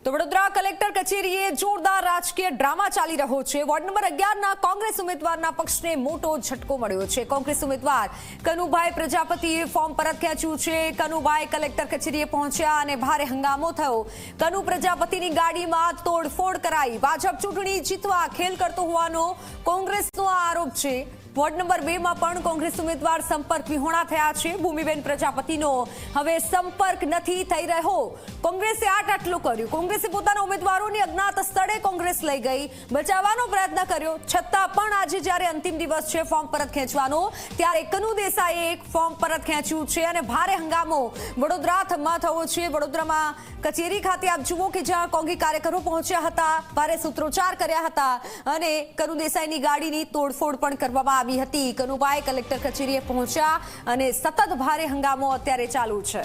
તો વડોદરા કલેક્ટર કચેરીએ જોરદાર રાજકીય ડ્રામા ચાલી રહ્યો છે। વોર્ડ નંબર 11ના કોંગ્રેસ ઉમેદવારના પક્ષને મોટો ઝટકો મળ્યો છે। કોંગ્રેસ ઉમેદવાર કનુભાઈ પ્રજાપતિએ ફોર્મ પરત ખેંચ્યું છે। કનુભાઈ કલેક્ટર કચેરીએ પહોંચ્યા અને ભારે હંગામો થયો। કનુ પ્રજાપતિની ગાડીમાં તોડફોડ કરાઈ। ભાજપ ચૂંટણી જીતવા ખેલ કરતો હોવાનો કોંગ્રેસનો આરોપ છે। વોર્ડ નંબર 2માં પણ કોંગ્રેસ ઉમેદવાર સંપર્ક વિહોણા થયા છે। ભૂમિબેન પ્રજાપતિનો હવે સંપર્ક નથી થઈ રહ્યો। કોંગ્રેસે આટલું કર્યું। કોંગ્રેસે પોતાના ઉમેદવારોની અજ્ઞાત સ્થળે કોંગ્રેસ લઈ ગઈ, બચાવવાનો પ્રયત્ન કર્યો, છતાં પણ આજે જ્યારે અંતિમ દિવસ છે ફોર્મ પરત ખેંચવાનો, ત્યારે કનુ દેસાઈએ એક ફોર્મ પરત ખેંચ્યું છે અને ભારે હંગામો વડોદરામાં થયો છે। વડોદરામાં કચેરી ખાતે આપ જુઓ કે જ્યાં કોંગ્રેસ કાર્યકરો પહોંચ્યા હતા, ભારે સૂત્રોચ્ચાર કર્યા હતા અને કનુ દેસાઈની ગાડીની તોડફોડ પણ કરવામાં આવી હતી। કનુભાઈ કલેક્ટર કચેરીએ પહોંચ્યા અને સતત ભારે હંગામો અત્યારે ચાલુ છે।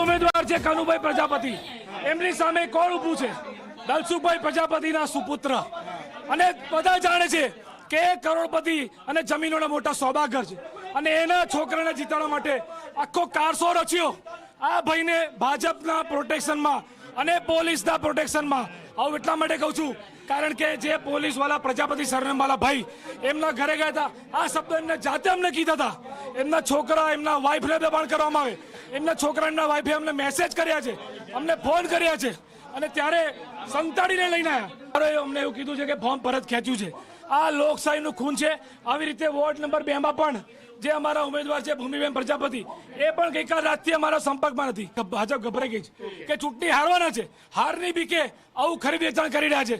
ઉમેદવાર છે કનુભાઈ પ્રજાપતિ, એમની સામે કોણ ઊભું છે? દલસુખભાઈ પ્રજાપતિના સુપુત્ર, અને બધા જાણે છે કે કરોડપતિ અને જમીનોના મોટા સૌદાગર છે અને એના છોકરાને જીતાડવા માટે આખો કારસો રચ્યો। આ ભાઈને ભાજપના પ્રોટેક્શનમાં અને પોલીસના પ્રોટેક્શનમાં આવું એટલા માટે કહું છું કારણ કે જે પોલીસ વાળા પ્રજાપતિ સરનેમ વાળા ભાઈ એમના ઘરે ગયા હતા, આ શબ્દ એમને જાતે અમને કીધા હતા। એમના છોકરા એમના વાઈફને દબાણ કરવામાં આવે, એમના છોકરા એમના વાઈફે અમને મેસેજ કર્યા છે, અમને ફોન કર્યા છે અને ત્યારે સંતાડીને લઈને આવ્યા। અમને એવું કીધું છે કે ફોર્મ પરત ખેંચ્યું છે। આ લોકશાહીનું ખૂન છે। આવી રીતે વોર્ડ નંબર 2માં પણ જે અમારા ઉમેદવાર છે ભૂમિબેન પ્રજાપતિ, એ પણ ગઈકાલ રાતથી અમારા સંપર્કમાં નથી। ભાજપ ગભરાઈ ગઈ છે કે ચૂંટણી હારવાના છે, હારની બીકે આવું ખરીદ વેચાણ કરી રહ્યા છે।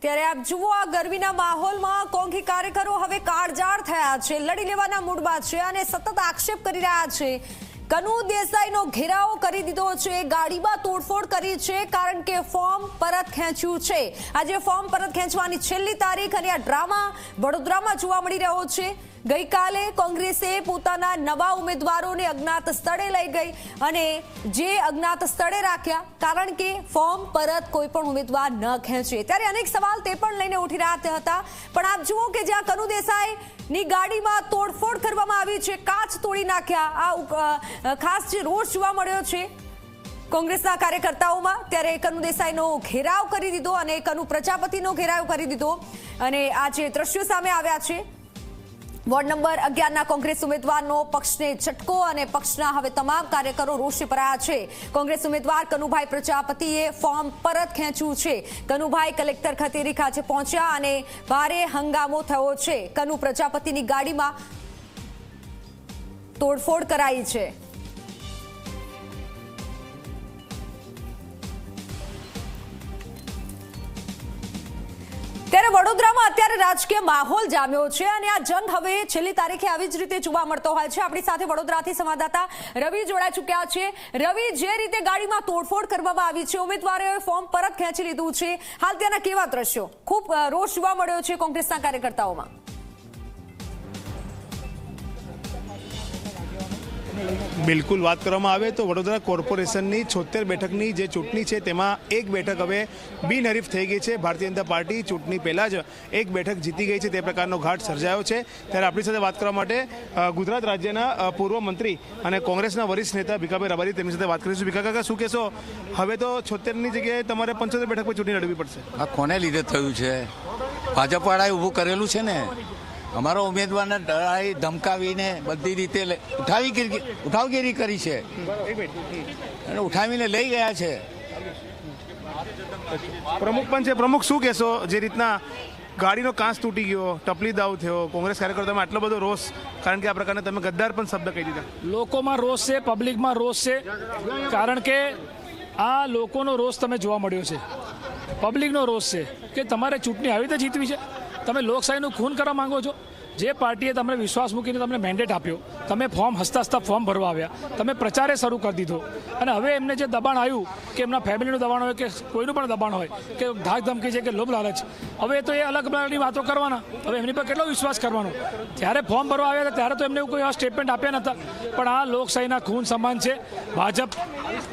ત્યારે આપ જુઓ આ ગરમીના માહોલમાં કોંગ્રેસ કાર્યકરો હવે કાળઝાળ થયા છે, લડી લેવાના મૂડમાં છે અને સતત આક્ષેપ કરી રહ્યા છે। કનુ દેસાઈનો ઘેરાવ કરી દીધો છે, ગાડીમાં તોડફોડ કરી છે કારણ કે ફોર્મ પરત ખેંચ્યું છે। આજે ફોર્મ પરત ખેંચવાની છેલ્લી તારીખ અને આ ડ્રામા વડોદરામાં જોવા મળી રહ્યો છે। ગઈકાલે કોંગ્રેસે પોતાના નવા ઉમેદવારોને અજ્ઞાત સ્થળે લઈ ગઈ અને જે અજ્ઞાત સ્થળે રાખ્યા કારણ કે ફોર્મ પરત કોઈ પણ ઉમેદવાર ન ખેંચે। ત્યારે અનેક સવાલ તે પણ લઈને ઉઠી રહ્યા હતા, પણ આપ જુઓ કે જ્યાં કનુ દેસાઈની ગાડીમાં તોડફોડ કરવામાં આવી છે, કાચ તોડી નાખ્યા। આ ખાસ જે રોષ જોવા મળ્યો છે કોંગ્રેસના કાર્યકર્તાઓમાં, ત્યારે કનુ દેસાઈનો ઘેરાવ કરી દીધો અને કનુ પ્રજાપતિનો ઘેરાવ કરી દીધો અને આ જે દ્રશ્યો સામે આવ્યા છે વોર્ડ નંબર 11ના કોંગ્રેસ ઉમેદવારનો પક્ષને ઝટકો અને પક્ષના હવે તમામ કાર્યકરો રોષે ભરાયા છે। કોંગ્રેસ ઉમેદવાર કનુભાઈ પ્રજાપતિએ ફોર્મ પરત ખેંચ્યું છે। કનુભાઈ કલેક્ટર કચેરી ખાતે પહોંચ્યા અને ભારે હંગામો થયો છે। કનુ પ્રજાપતિની ગાડીમાં તોડફોડ કરાઈ છે। ત્યારે વડોદરામાં અત્યારે રાજકીય માહોલ જામ્યો છે અને આ જંગ હવે છેલ્લી તારીખે આવી જ રીતે જોવા મળતો હોય છે। આપણી સાથે વડોદરાથી સંવાદદાતા રવિ જોડાઈ ચૂક્યા છે। રવિ, જે રીતે ગાડીમાં તોડફોડ કરવામાં આવી છે, ઉમેદવારોએ ફોર્મ પરત ખેંચી લીધું છે, હાલ ત્યાંના કેવા દ્રશ્યો? ખૂબ રોષ જોવા મળ્યો છે કોંગ્રેસના કાર્યકર્તાઓમાં। બિલકુલ, વાત કરવામાં આવે તો વડોદરા કોર્પોરેશનની 76 બેઠકની જે ચૂંટણી છે તેમાં એક બેઠક હવે બિનહરીફ થઈ ગઈ છે। ભારતીય જનતા પાર્ટી ચૂંટણી પહેલાં જ એક બેઠક જીતી ગઈ છે, તે પ્રકારનો ઘાટ સર્જાયો છે। ત્યારે આપણી સાથે વાત કરવા માટે ગુજરાત રાજ્યના પૂર્વ મંત્રી અને કોંગ્રેસના વરિષ્ઠ નેતા ભીખાભાઈ રબારી, તેમની સાથે વાત કરીશું। ભીખા કાકા, શું કહેશો? હવે તો 76ની જગ્યાએ તમારે 75 બેઠક પર ચૂંટણી લડવી પડશે। આ કોને લીધે થયું છે? ભાજપવાળાએ ઊભું કરેલું છે ને। અમારો ઉમેદવારને ડરાવી ધમકાવીને બધી રીતે ઉઠાવગીરી કરી છે અને ઉઠાવીને લઈ ગયા છે। પ્રમુખ પણ છે, પ્રમુખ શું કહેશો? જે રીતના ગાડીનો કાંચ તૂટી ગયો, ટપલી દાવ થયો, કોંગ્રેસ કાર્યકર્તામાં આટલો બધો રોષ, કારણ કે આ પ્રકારના તમે ગદ્દાર પણ શબ્દ કહી દીધા। લોકોમાં રોષ છે, પબ્લિકમાં રોષ છે, કારણ કે આ લોકોનો રોષ તમે જોવા મળ્યો છે, પબ્લિકનો રોષ છે કે તમારે ચૂંટણી આવી રીતે જીતવી છે, તમે લોકશાહીનું ખૂન કરવા માંગો છો। જે પાર્ટીએ તમને વિશ્વાસ મૂકીને તમને મેન્ડેટ આપ્યો, તમે ફોર્મ હસતા ફોર્મ ભરવા આવ્યા, તમે પ્રચારે શરૂ કરી દીધો અને હવે એમને જે દબાણ આવ્યું કે એમના ફેમિલીનું દબાણ હોય કે કોઈનું પણ દબાણ હોય કે ધાક ધમકી છે કે લોભ લાલચ, હવે તો એ અલગ પ્રકારની વાતો કરવાના, હવે એમની પર કેટલો વિશ્વાસ કરવાનો? જ્યારે ફોર્મ ભરવા આવ્યા હતા ત્યારે તો એમને કોઈ સ્ટેટમેન્ટ આપ્યા નહોતા, પણ આ લોકશાહીના ખૂન સમાન છે। ભાજપ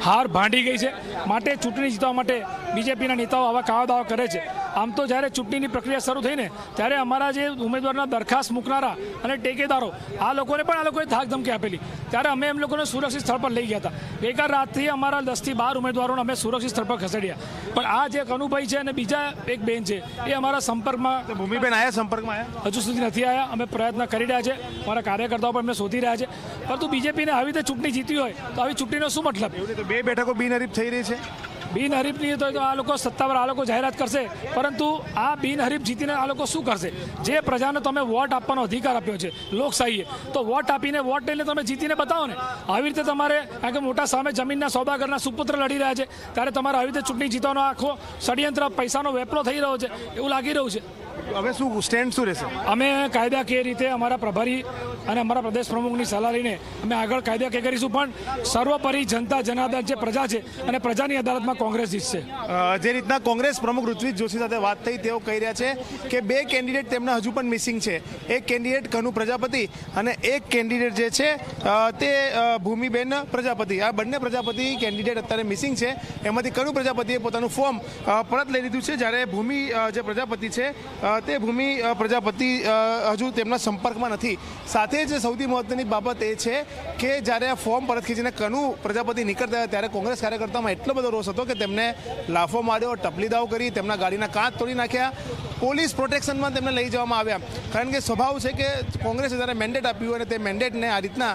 હાર ભાંડી ગઈ છે, માટે ચૂંટણી જીતવા માટે બીજેપીના નેતાઓ આવા કાવા દાવા કરે છે। આમ તો જ્યારે ચૂંટણીની પ્રક્રિયા શરૂ થઈને ત્યારે અમારા જે ઉમેદવારના દરખાસ્ત મૂકનારા અને ટેકેદારો આ લોકોને પણ આ લોકોએ ધાક ધમકી આપેલી, ત્યારે અમે એમ લોકોને સુરક્ષિત સ્થળ પર લઈ ગયા હતા. ગઈકાલ રાતથી અમારા 10 થી 12 ઉમેદવારોને અમે સુરક્ષિત સ્થળ પર ખસેડ્યા. પણ આ જે કનુભાઈ છે અને બીજા એક બેન છે એ અમારા સંપર્કમાં, ભૂમિબેન આયા સંપર્કમાં આયા? હજુ સુધી નથી આવ્યા. અમે પ્રયત્ન કરી રહ્યા છે, અમારા કાર્યકર્તાઓ પણ અમને શોધી રહ્યા છે. પરંતુ બીજેપીને આવી રીતે ચૂંટણી જીતી હોય તો આવી ચૂંટણીનો શું મતલબ? એવું નહીં તો 2 બેઠકો બિનહરીફ થઈ રહી છે. બિનહરીફ નહીં તો આ લોકો સત્તાવાર આ લોકો જાહેરાત કરશે, પરંતુ આ બિનહરીફ જીતીને આ લોકો શું કરશે? જે પ્રજાને તમે વોટ આપવાનો અધિકાર આપ્યો છે લોકશાહીએ, તો વોટ આપીને વોટ લઈને તમે જીતીને બતાવો ને. આવી રીતે તમારે, કારણ કે મોટા સામે જમીનના સોદાગરના સુપુત્ર લડી રહ્યા છે, ત્યારે તમારે આવી રીતે ચૂંટણી જીતવાનો આખો ષડયંત્ર, પૈસાનો વેપલો થઈ રહ્યો છે એવું લાગી રહ્યું છે. હવે શું સ્ટેન્ડ શું રહેશે? અમે કાયદાકીય રીતે અમારા પ્રભારી અને અમારા પ્રદેશ પ્રમુખની સલાહ લઈને અમે આગળ કાયદાકીય કરીશું, પણ સર્વોપરી જનતા જનાર્દન જે પ્રજા છે અને પ્રજાની અદાલતમાં કોંગ્રેસ જીતશે. જે રીતના કોંગ્રેસ પ્રમુખ ઋત્વિજ જોશી સાથે વાત થઈ, તેઓ કહી રહ્યા છે કે 2 કેન્ડિડેટ તેમના હજુ પણ મિસિંગ છે. એક કેન્ડિડેટ કનુ પ્રજાપતિ અને એક કેન્ડિડેટ જે છે તે ભૂમિબેન પ્રજાપતિ. આ બંને પ્રજાપતિ કેન્ડિડેટ અત્યારે મિસિંગ છે. એમાંથી કનુ પ્રજાપતિએ પોતાનું ફોર્મ પરત લઈ લીધું છે, જ્યારે ભૂમિ જે પ્રજાપતિ છે તે ભૂમિ પ્રજાપતિ હજુ તેમના સંપર્કમાં નથી. સાથે જ સૌથી મહત્વની બાબત એ છે કે જ્યારે આ ફોર્મ પરત ખેંચીને કનુ પ્રજાપતિ નીકળતા હતા ત્યારે કોંગ્રેસ કાર્યકર્તાઓમાં એટલો બધો રોષ હતો કે તેમને લાફો માર્યો, ટપલી દાવ કરી, તેમના ગાડીના કાચ તોડી નાખ્યા, પોલીસ પ્રોટેક્શનમાં તેમને લઈ જવામાં આવ્યા. કારણ કે સ્વભાવ છે કે કોંગ્રેસે જ્યારે મેન્ડેટ આપ્યું અને તે મેન્ડેટને આ રીતના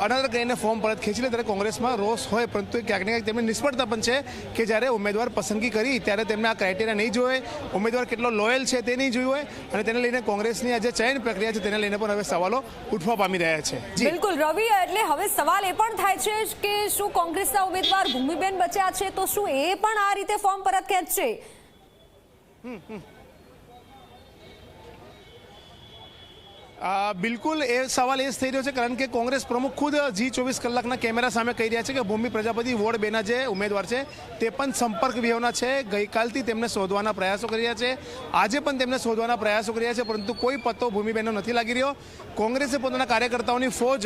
અનાદર કરીને ફોર્મ પરત ખેંચી લે ત્યારે કોંગ્રેસમાં રોષ હોય, પરંતુ ક્યાંક ને ક્યાંક તેમની નિષ્ફળતા પણ છે કે જ્યારે ઉમેદવાર પસંદગી કરી ત્યારે તેમને આ ક્રાઇટેરિયા નહીં જોયે, ઉમેદવાર કેટલો લોયલ છે તે નહીં જોયું હોય, અને તેને લઈને કોંગ્રેસની આ જે ચયન પ્રક્રિયા છે તેને લઈને પણ હવે સવાલો ઉઠવા પામી રહ્યા છે. બિલકુલ રવિ, એટલે હવે સવાલ એ પણ થાય છે કે શું કોંગ્રેસના ઉમેદવાર ભૂમિબેન બચ્યા છે તો શું એ પણ આ રીતે ફોર્મ પરત ખેંચશે? બિલકુલ એ સવાલ એ જ થઈ રહ્યો છે, કારણ કે કોંગ્રેસ પ્રમુખ ખુદ G24 કલાકના કેમેરા સામે કહી રહ્યા છે કે ભૂમિ પ્રજાપતિ વોર્ડ 2ના જે ઉમેદવાર છે તે પણ સંપર્ક વિહોણા છે. ગઈકાલથી તેમને શોધવાના પ્રયાસો કરી રહ્યા છે, આજે પણ તેમને શોધવાના પ્રયાસો કરી રહ્યા છે, પરંતુ કોઈ પત્તો ભૂમિબેનનો નથી લાગી રહ્યો. કોંગ્રેસે પોતાના કાર્યકર્તાઓની ફોજ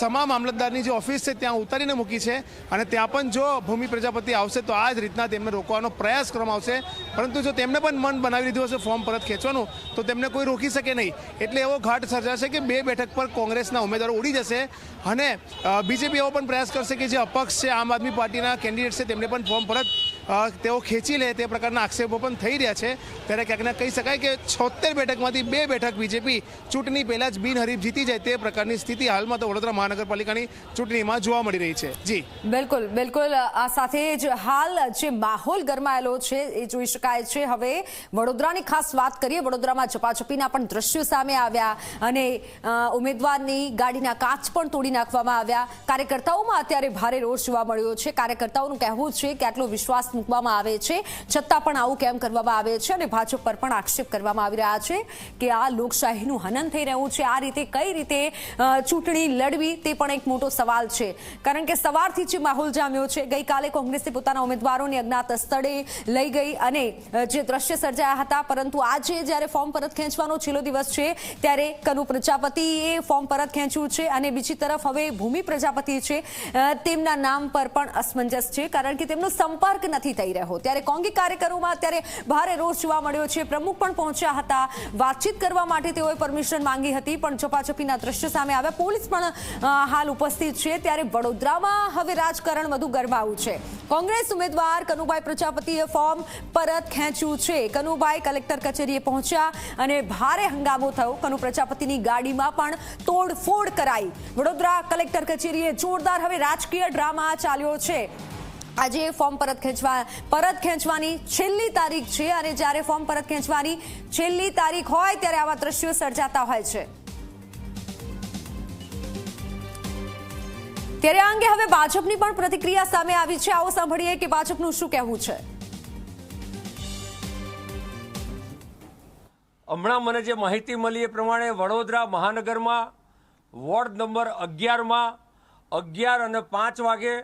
સમા મામલતદારની જે ઓફિસ છે ત્યાં ઉતારીને મૂકી છે, અને ત્યાં પણ જો ભૂમિ પ્રજાપતિ આવશે તો આ જ રીતના તેમને રોકવાનો પ્રયાસ કરવામાં આવશે. પરંતુ જો તેમને પણ મન બનાવી લીધું હશે ફોર્મ પરત ખેંચવાનું તો તેમને કોઈ રોકી શકે નહીં. એટલે એવો ઘાટ સર્જાશે કે 2 બેઠક પર કોંગ્રેસના ઉમેદવારો ઉડી જશે, અને બીજેપી એવો પણ પ્રયાસ કરશે કે જે અપક્ષ છે, આમ આદમી પાર્ટીના કેન્ડિડેટ છે, તેમને પણ ફોર્મ પરત તેઓ ખેંચી લે, તે પ્રકારના આક્ષેપો પણ થઈ રહ્યા છે. ત્યારે ક્યાંક કહી શકાય કે 76 બેઠકમાંથી 2 બેઠક બીજેપી ચૂંટણી પહેલા જ બિનહરીફ જીતી જાય તે પ્રકારની સ્થિતિ હાલમાં તો વડોદરા મહાનગરપાલિકાની ચૂંટણીમાં જોવા મળી રહી છે. જી બિલકુલ બિલકુલ. આ સાથે જ હાલ જે માહોલ ગરમાયેલો છે એ જોઈ શકાય છે. હવે વડોદરાની ખાસ વાત કરીએ, વડોદરામાં ઝપાઝપીના પણ દ્રશ્યો સામે આવ્યા અને ઉમેદવારની ગાડીના કાચ પણ તોડી નાખવામાં આવ્યા. કાર્યકર્તાઓમાં અત્યારે ભારે રોષ જોવા મળ્યો છે. કાર્યકર્તાઓનું કહેવું છે કે આટલો વિશ્વાસ મૂકવામાં આવે છે છતાં પણ આવું કેમ કરવામાં આવે છે, અને ભાજપ પર પણ આક્ષેપ કરવામાં આવી રહ્યા છે કે આ લોકશાહીનું હનન થઈ રહ્યું છે. આ રીતે કઈ રીતે ચૂંટણી લડવી તે પણ એક મોટો સવાલ છે, કારણ કે સવારથી જે માહોલ જામ્યો છે, ગઈકાલે કોંગ્રેસે પોતાના ઉમેદવારોને અજ્ઞાત સ્થળે લઈ ગઈ અને જે દ્રશ્ય સર્જાયા હતા, પરંતુ આજે જ્યારે ફોર્મ પરત ખેંચવાનો છેલ્લો દિવસ છે ત્યારે કનુ પ્રજાપતિએ ફોર્મ પરત ખેંચ્યું છે, અને બીજી તરફ હવે ભૂમિ પ્રજાપતિ છે તેમના નામ પર પણ અસમંજસ છે, કારણ કે તેમનો સંપર્ક નથી થઈ રહ્યો. ત્યારે કોંગી કાર્યકરોમાં અત્યારે ભારે રોષ જોવા મળ્યો છે. પ્રમુખ પણ પહોંચ્યા હતા, વાતચીત કરવા માટે તેઓએ પરમિશન માંગી હતી, પણ ઝપાઝપીના દ્રશ્યો સામે આવ્યા. પોલીસ પણ હાલ ઉપસ્થિત છે. ત્યારે વડોદરામાં હવે રાજકારણ વધુ ગરમાયું છે. કોંગ્રેસ ઉમેદવાર કનુભાઈ પ્રજાપતિએ ફોર્મ પરત ખેંચ્યું છે. કનુભાઈ કલેક્ટર કચેરીએ પહોંચ્યા અને ભારે હંગામો થયો. કનુ પ્રજાપતિની ગાડીમાં પણ તોડફોડ કરાઈ. વડોદરા કલેક્ટર કચેરીએ જોરદાર હવે રાજકીય ડ્રામા ચાલ્યો છે. આજે ફોર્મ પરત ખેંચવાની છેલ્લી તારીખ છે, અને જ્યારે ફોર્મ પરત ખેંચવાની છેલ્લી તારીખ હોય ત્યારે આવા દ્રશ્યો સર્જાતા હોય છે. ત્યારે આ અંગે હવે ભાજપની પણ પ્રતિક્રિયા સામે આવી છે. આવો સાંભળીએ કે ભાજપનું શું કહેવું છે. હમણાં મને જે માહિતી મળી એ પ્રમાણે વડોદરા મહાનગરમાં વોર્ડ નંબર 11માં 11:05 વાગે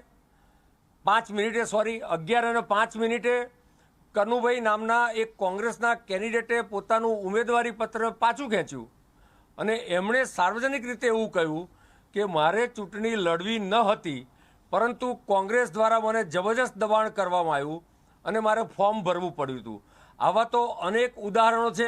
11:05 મિનિટે કનુભાઈ નામના એક કોંગ્રેસના કેન્ડિડેટે પોતાનું ઉમેદવારી પત્ર પાછું ખેંચ્યું, અને એમણે સાર્વજનિક રીતે એવું કહ્યું કે મારે ચૂંટણી લડવી ન હતી, પરંતુ કોંગ્રેસ દ્વારા મને જબરજસ્ત દબાણ કરવામાં આવ્યું અને મારે ફોર્મ ભરવું પડ્યું હતું. આવા તો અનેક ઉદાહરણો છે.